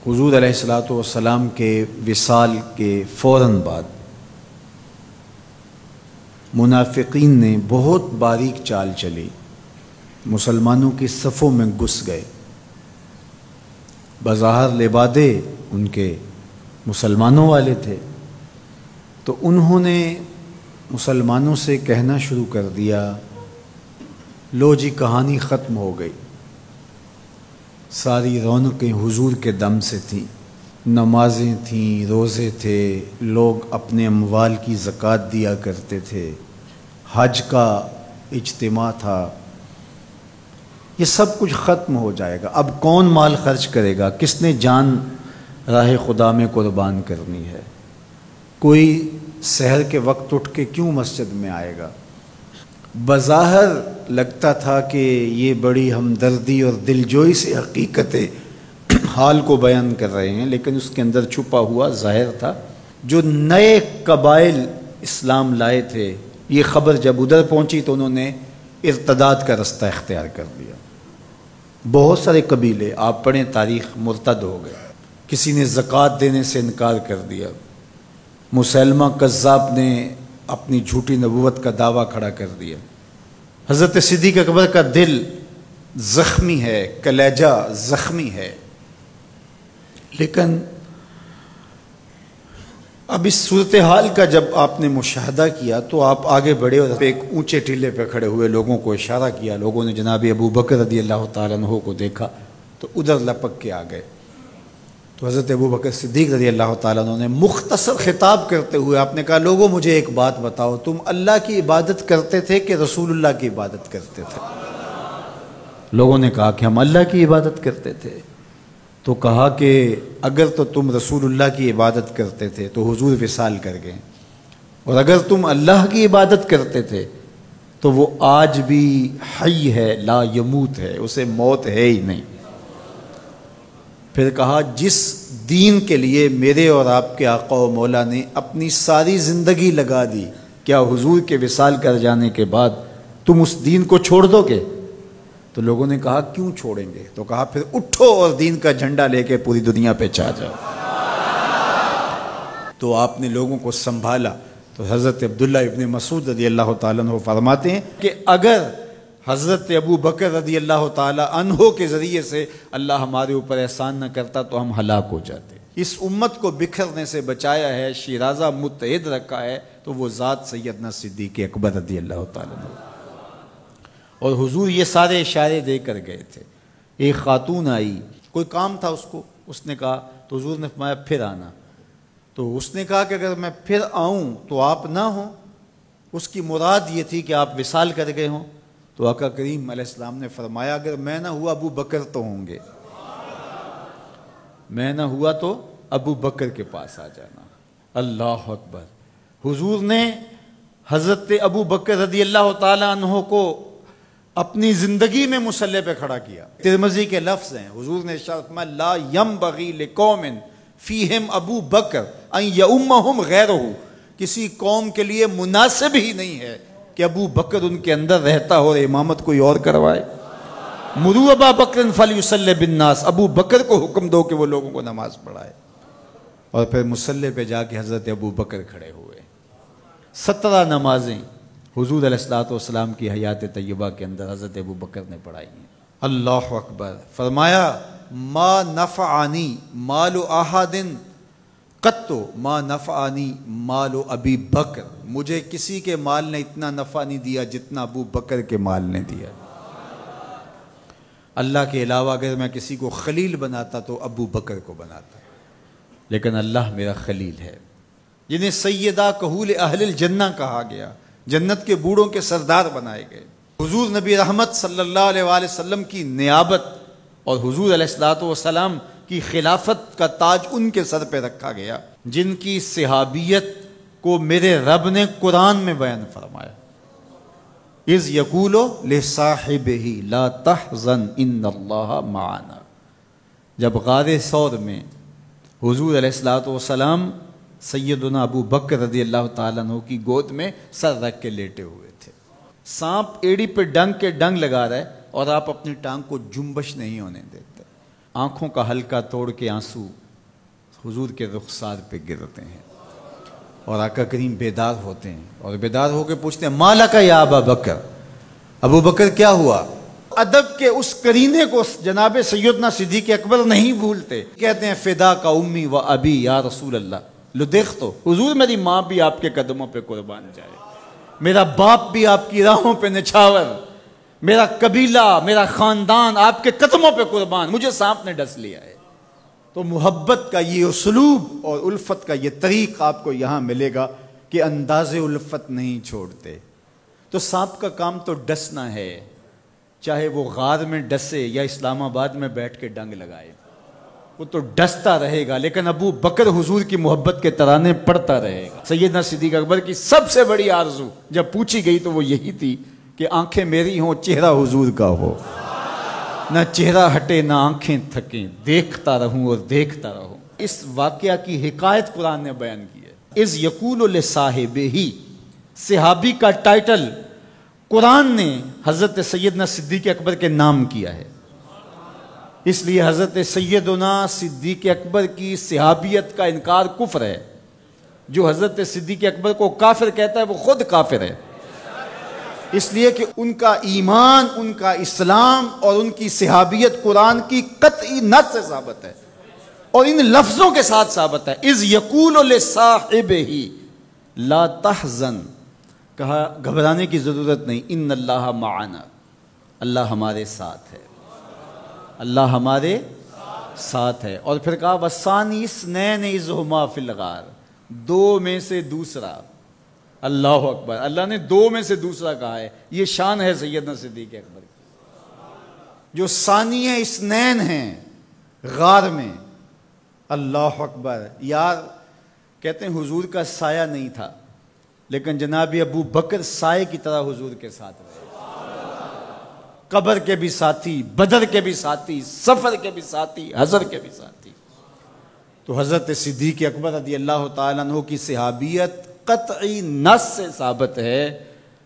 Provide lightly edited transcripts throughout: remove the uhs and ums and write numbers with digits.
حضور علیہ الصلوۃ والسلام کے وصال کے فوراً بعد منافقین نے بہت باریک چال چلی، مسلمانوں کی صفوں میں گھس گئے۔ بظاہر لبادے ان کے مسلمانوں والے تھے، تو انہوں نے مسلمانوں سے کہنا شروع کر دیا، لو جی کہانی ختم ہو گئی، ساری رونقیں حضور کے دم سے تھیں، نمازیں تھیں، روزے تھے، لوگ اپنے اموال کی زکوٰۃ دیا کرتے تھے، حج کا اجتماع تھا، یہ سب کچھ ختم ہو جائے گا۔ اب کون مال خرچ کرے گا؟ کس نے جان راہ خدا میں قربان کرنی ہے؟ کوئی سحر کے وقت اٹھ کے کیوں مسجد میں آئے گا؟ بظاہر لگتا تھا کہ یہ بڑی ہمدردی اور دلجوئی سے حقیقت حال کو بیان کر رہے ہیں، لیکن اس کے اندر چھپا ہوا ظاہر تھا۔ جو نئے قبائل اسلام لائے تھے، یہ خبر جب ادھر پہنچی تو انہوں نے ارتداد کا رستہ اختیار کر لیا۔ بہت سارے قبیلے، آپ پڑھیں تاریخ، مرتد ہو گئے، کسی نے زکوٰۃ دینے سے انکار کر دیا، مسیلمہ کذاب نے اپنی جھوٹی نبوت کا دعویٰ کھڑا کر دیا، حضرت صدیق اکبر کا دل زخمی ہے، کلیجہ زخمی ہے، لیکن اب اس صورتحال کا جب آپ نے مشاہدہ کیا تو آپ آگے بڑھے اور ایک اونچے ٹیلے پہ کھڑے ہوئے لوگوں کو اشارہ کیا۔ لوگوں نے جناب ابو بکر رضی اللہ تعالیٰ عنہ کو دیکھا تو ادھر لپک کے آ گئے، تو حضرت ابو بکر صدیق رضی اللہ تعالیٰ عنہ نے مختصر خطاب کرتے ہوئے آپ نے کہا، لوگوں مجھے ایک بات بتاؤ، تم اللہ کی عبادت کرتے تھے کہ رسول اللہ کی عبادت کرتے تھے؟ لوگوں نے کہا کہ ہم اللہ کی عبادت کرتے تھے۔ تو کہا کہ اگر تو تم رسول اللہ کی عبادت کرتے تھے تو حضور وصال کر گئے، اور اگر تم اللہ کی عبادت کرتے تھے تو وہ آج بھی حی ہے، لا یموت ہے، اسے موت ہے ہی نہیں۔ پھر کہا، جس دین کے لیے میرے اور آپ کے آقا و مولا نے اپنی ساری زندگی لگا دی، کیا حضور کے وصال کر جانے کے بعد تم اس دین کو چھوڑ دو گے؟ تو لوگوں نے کہا، کیوں چھوڑیں گے؟ تو کہا، پھر اٹھو اور دین کا جھنڈا لے کے پوری دنیا پہ چھا جاؤ۔ تو آپ نے لوگوں کو سنبھالا۔ تو حضرت عبداللہ ابن مسعود رضی اللہ تعالیٰ عنہ فرماتے ہیں کہ اگر حضرت ابو بکر رضی اللہ تعالیٰ عنہ کے ذریعے سے اللہ ہمارے اوپر احسان نہ کرتا تو ہم ہلاک ہو جاتے۔ اس امت کو بکھرنے سے بچایا ہے، شیرازہ متحد رکھا ہے، تو وہ ذات سیدنا صدیق اکبر رضی اللہ تعالیٰ عنہ۔ اور حضور یہ سارے اشارے دے کر گئے تھے۔ ایک خاتون آئی، کوئی کام تھا اس کو، اس نے کہا، تو حضور نے فرمایا پھر آنا۔ تو اس نے کہا کہ اگر میں پھر آؤں تو آپ نہ ہوں، اس کی مراد یہ تھی کہ آپ وصال کر گئے ہوں۔ تو آقا کریم علیہ السلام نے فرمایا، اگر میں نہ ہوا ابو بکر تو ہوں گے، میں نہ ہوا تو ابو بکر کے پاس آ جانا۔ اللہ اکبر۔ حضور نے حضرت ابو بکر رضی اللہ تعالیٰ عنہ کو اپنی زندگی میں مصلی پہ کھڑا کیا۔ ترمذی کے لفظ ہیں، حضور نے ارشاد فرمایا، لا ینبغی لقوم فیہم ابو بکر ان یؤمہم غیرہ، کسی قوم کے لیے مناسب ہی نہیں ہے کہ ابو بکر ان کے اندر رہتا ہو اور امامت کوئی اور کروائے۔ مروا ابا بکر فلیصلی بالناس، ابو بکر کو حکم دو کہ وہ لوگوں کو نماز پڑھائے۔ اور پھر مصلی پہ جا کے حضرت ابو بکر کھڑے ہوئے۔ 17 نمازیں حضور علیہ الصلوۃ والسلام کی حیات طیبہ کے اندر حضرت ابو بکر نے پڑھائی ہیں۔ اللہ اکبر۔ فرمایا، ما نفعنی مال احد قط ما نفعنی مال ابی بکر، مجھے کسی کے مال نے اتنا نفع نہیں دیا جتنا ابو بکر کے مال نے دیا۔ اللہ کے علاوہ اگر میں کسی کو خلیل بناتا تو ابو بکر کو بناتا، لیکن اللہ میرا خلیل ہے، جنہیں سیدہ کہول اہل الجنہ کہا گیا، جنت کے بوڑھوں کے سردار بنائے گئے۔ حضور نبی رحمت صلی اللہ علیہ وآلہ وسلم کی نیابت اور حضور علیہ الصلوۃ والسلام کی خلافت کا تاج ان کے سر پہ رکھا گیا، جن کی صحابیت کو میرے رب نے قرآن میں بیان فرمایا، اذ یقول لصاحبہ لا تحزن ان اللہ معنا۔ جب غار ثور میں حضور علیہ الصلوۃ والسلام سیدنا ابو بکر رضی اللہ تعالیٰ عنہ کی گود میں سر رکھ کے لیٹے ہوئے تھے، سانپ ایڑی پہ ڈنگ کے ڈنگ لگا رہا ہے اور آپ اپنی ٹانگ کو جنبش نہیں ہونے دیتے، آنکھوں کا حلقہ توڑ کے آنسو حضور کے رخسار پہ گرتے ہیں، اور آقا کریم بیدار ہوتے ہیں اور بیدار ہو کے پوچھتے ہیں مالا کا یا ابا بکر، ابو بکر کیا ہوا؟ ادب کے اس کرینے کو جناب سیدنا صدیق اکبر نہیں بھولتے، کہتے ہیں فدا کا امی و ابی یا رسول اللہ، لو دیکھ تو حضور میری ماں بھی آپ کے قدموں پہ قربان جائے، میرا باپ بھی آپ کی راہوں پہ نچھاور، میرا قبیلہ میرا خاندان آپ کے قدموں پہ قربان، مجھے سانپ نے ڈس لیا ہے۔ تو محبت کا یہ اسلوب اور الفت کا یہ طریق آپ کو یہاں ملے گا کہ انداز الفت نہیں چھوڑتے۔ تو سانپ کا کام تو ڈسنا ہے، چاہے وہ غار میں ڈسے یا اسلام آباد میں بیٹھ کے ڈنگ لگائے، وہ تو ڈستا رہے گا، لیکن ابو بکر حضور کی محبت کے ترانے پڑھتا رہے گا۔ سیدنا صدیق اکبر کی سب سے بڑی آرزو جب پوچھی گئی تو وہ یہی تھی کہ آنکھیں میری ہوں، چہرہ حضور کا ہو، نہ چہرہ ہٹے نہ آنکھیں تھکیں، دیکھتا رہوں اور دیکھتا رہوں۔ اس واقعہ کی حکایت قرآن نے بیان کی ہے۔ اذ یقول لصاحبہ، صحابی کا ٹائٹل قرآن نے حضرت سیدنا صدیق اکبر کے نام کیا ہے، اس لیے حضرت سیدنا صدیق اکبر کی صحابیت کا انکار کفر ہے۔ جو حضرت صدیق اکبر کو کافر کہتا ہے وہ خود کافر ہے، اس لیے کہ ان کا ایمان، ان کا اسلام اور ان کی صحابیت قرآن کی قطعی نص سے ثابت ہے اور ان لفظوں کے ساتھ ثابت ہے۔ اذ یقول لصاحبہ لا تحزن، کہا گھبرانے کی ضرورت نہیں، ان اللہ معنا، اللہ ہمارے ساتھ ہے، اللہ ہمارے ساتھ ہے۔ اور پھر کہا وَالثَّانِي اثْنَيْنِ اذ هُمَا فِي الْغَارِ، دو میں سے دوسرا، اللہ اکبر، اللہ نے دو میں سے دوسرا کہا ہے، یہ شان ہے سیدنا صدیق اکبر کی، جو ثانی اثنین ہیں غار میں۔ اللہ اکبر، یار کہتے ہیں حضور کا سایہ نہیں تھا، لیکن جناب ابو بکر سائے کی طرح حضور کے ساتھ رہے، قبر کے بھی ساتھی، بدر کے بھی ساتھی، سفر کے بھی ساتھی، حضر کے بھی ساتھی۔ تو حضرت صدیق اکبر رضی اللہ تعالیٰ عنہ کی صحابیت قطعی نص سے ثابت ہے،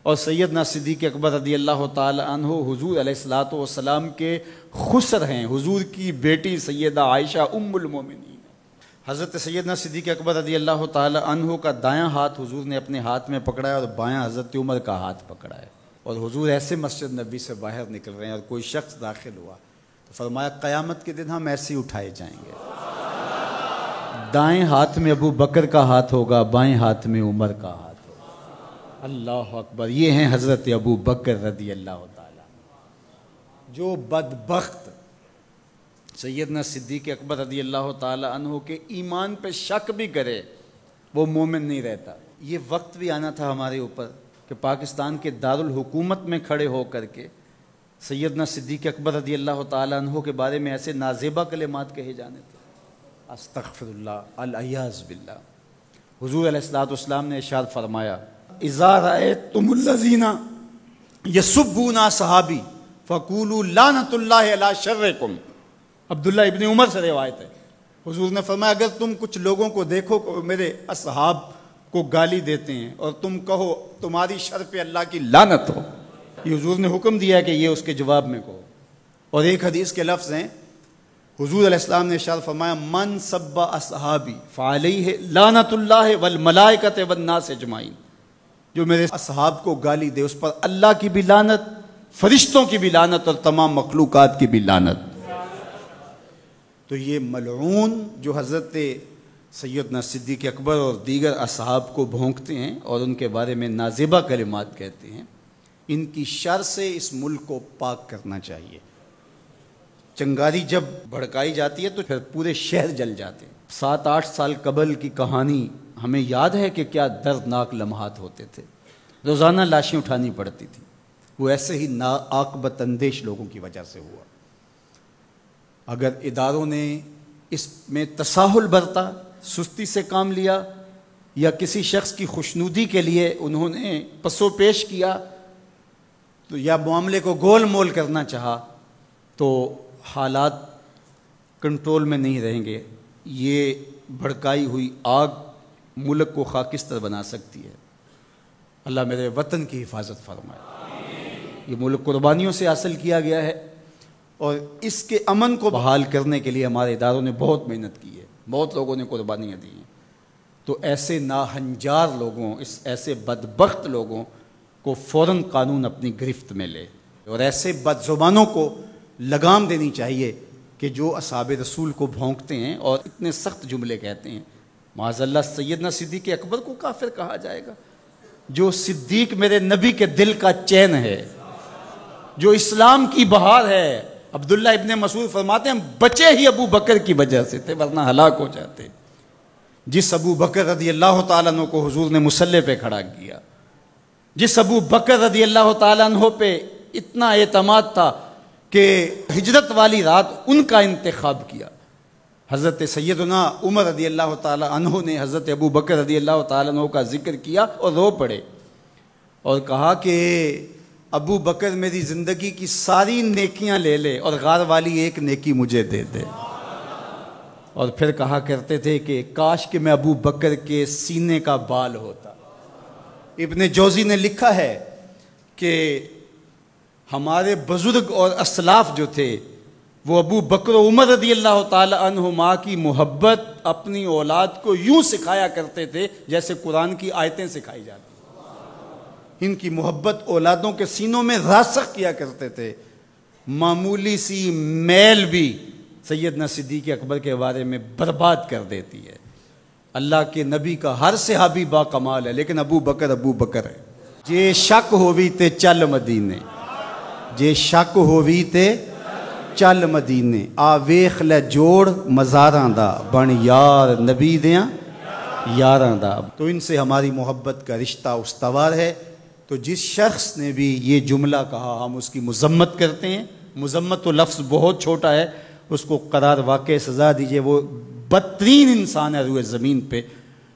اور سیدنا صدیق اکبر رضی اللہ تعالیٰ عنہ حضور علیہ الصلوۃ والسلام کے خسر ہیں، حضور کی بیٹی سیدہ عائشہ ام المومنین۔ حضرت سیدنا صدیق اکبر رضی اللہ تعالیٰ عنہ کا دایاں ہاتھ حضور نے اپنے ہاتھ میں پکڑا ہے اور بایاں حضرت عمر کا ہاتھ پکڑا ہے، اور حضور ایسے مسجد نبی سے باہر نکل رہے ہیں اور کوئی شخص داخل ہوا تو فرمایا قیامت کے دن ہم ایسے ہی اٹھائے جائیں گے، دائیں ہاتھ میں ابو بکر کا ہاتھ ہوگا، بائیں ہاتھ میں عمر کا ہاتھ ہوگا۔ اللہ اکبر، یہ ہیں حضرت ابو بکر رضی اللہ تعالیٰ۔ جو بدبخت سیدنا صدیق اکبر رضی اللہ تعالیٰ عنہ کے ایمان پہ شک بھی کرے وہ مومن نہیں رہتا۔ یہ وقت بھی آنا تھا ہمارے اوپر کہ پاکستان کے دارالحکومت میں کھڑے ہو کر کے سیدنا صدیق اکبر رضی اللہ تعالیٰ عنہ کے بارے میں ایسے نازیبہ کلمات کہے جانے تھے، استغفر اللہ، العیاذ باللہ۔ حضور علیہ الصلوۃ والسلام نے ارشاد فرمایا اذا رأیتم الذین یسبون صحابی فقولوا لعنۃ اللہ علی شرکم۔ عبداللہ ابن عمر سے روایت ہے، حضور نے فرمایا اگر تم کچھ لوگوں کو دیکھو کہ میرے اصحاب کو گالی دیتے ہیں اور تم کہو تمہاری شر پہ اللہ کی لعنت ہو، یہ حضور نے حکم دیا ہے کہ یہ اس کے جواب میں کہو۔ اور ایک حدیث کے لفظ ہیں، حضور علیہ السلام نے ارشاد فرمایا من سب اصحابی فعلیہ لعنت اللہ والملائکۃ والناس اجمعین، جو میرے اصحاب کو گالی دے اس پر اللہ کی بھی لعنت، فرشتوں کی بھی لعنت اور تمام مخلوقات کی بھی لعنت۔ تو یہ ملعون جو حضرت سیدنا صدیق اکبر اور دیگر اصحاب کو بھونکتے ہیں اور ان کے بارے میں نازیبہ کلمات کہتے ہیں، ان کی شر سے اس ملک کو پاک کرنا چاہیے۔ چنگاری جب بھڑکائی جاتی ہے تو پھر پورے شہر جل جاتے ہیں۔ 7-8 سال قبل کی کہانی ہمیں یاد ہے کہ کیا دردناک لمحات ہوتے تھے، روزانہ لاشیں اٹھانی پڑتی تھی، وہ ایسے ہی ناعاقبت اندیش لوگوں کی وجہ سے ہوا۔ اگر اداروں نے اس میں تساہل برتا، سستی سے کام لیا، یا کسی شخص کی خوشنودی کے لیے انہوں نے پسو پیش کیا تو یا معاملے کو گول مول کرنا چاہا تو حالات کنٹرول میں نہیں رہیں گے۔ یہ بھڑکائی ہوئی آگ ملک کو خاکستر بنا سکتی ہے۔ اللہ میرے وطن کی حفاظت فرمائے۔ یہ ملک قربانیوں سے حاصل کیا گیا ہے، اور اس کے امن کو بحال کرنے کے لیے ہمارے اداروں نے بہت محنت کی ہے، بہت لوگوں نے قربانیاں دی ہیں۔ تو ایسے ناہنجار لوگوں، ایسے بدبخت لوگوں کو فوراً قانون اپنی گرفت میں لے، اور ایسے بد زبانوں کو لگام دینی چاہیے کہ جو اصحاب رسول کو بھونکتے ہیں اور اتنے سخت جملے کہتے ہیں۔ معاذ اللہ سیدنا صدیق اکبر کو کافر کہا جائے گا؟ جو صدیق میرے نبی کے دل کا چین ہے، جو اسلام کی بہار ہے۔ عبداللہ ابن مسعود فرماتے ہیں ہم بچے ہی ابو بکر کی وجہ سے تھے، ورنہ ہلاک ہو جاتے۔ جس ابو بکر رضی اللہ تعالیٰ عنہ کو حضور نے مصلی پہ کھڑا کیا، جس ابو بکر رضی اللہ تعالیٰ عنہ پہ اتنا اعتماد تھا کہ ہجرت والی رات ان کا انتخاب کیا، حضرت سیدنا عمر رضی اللہ تعالیٰ عنہ نے حضرت ابو بکر رضی اللہ تعالیٰ عنہ کا ذکر کیا اور رو پڑے اور کہا کہ ابو بکر میری زندگی کی ساری نیکیاں لے لے اور غار والی ایک نیکی مجھے دے دے۔ اور پھر کہا کرتے تھے کہ کاش کہ میں ابو بکر کے سینے کا بال ہوتا۔ ابن جوزی نے لکھا ہے کہ ہمارے بزرگ اور اسلاف جو تھے وہ ابو بکر و عمر رضی اللہ تعالی عنہما کی محبت اپنی اولاد کو یوں سکھایا کرتے تھے جیسے قرآن کی آیتیں سکھائی جاتی۔ ان کی محبت اولادوں کے سینوں میں راسخ کیا کرتے تھے۔ معمولی سی میل بھی سیدنا صدیق اکبر کے بارے میں برباد کر دیتی ہے۔ اللہ کے نبی کا ہر صحابی با کمال ہے، لیکن ابو بکر ہے۔ جے شک ہووی تے چل مدینے، جے شک ہووی تے چل مدینے، آ ویخ لے جوڑ مزاراں دا، بن یار نبی دیاں یاراں دا۔ تو ان سے ہماری محبت کا رشتہ استوار ہے۔ تو جس شخص نے بھی یہ جملہ کہا ہم اس کی مذمت کرتے ہیں۔ مذمت تو لفظ بہت چھوٹا ہے، اس کو قرار واقع سزا دیجئے۔ وہ بدترین انسان ہے روئے زمین پہ،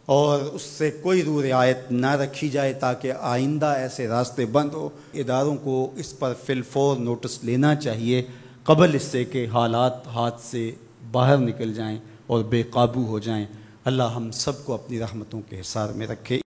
اور اس سے کوئی روح رعایت نہ رکھی جائے تاکہ آئندہ ایسے راستے بند ہو۔ اداروں کو اس پر فی الفور نوٹس لینا چاہیے قبل اس سے کہ حالات ہاتھ سے باہر نکل جائیں اور بے قابو ہو جائیں۔ اللہ ہم سب کو اپنی رحمتوں کے حصار میں رکھے۔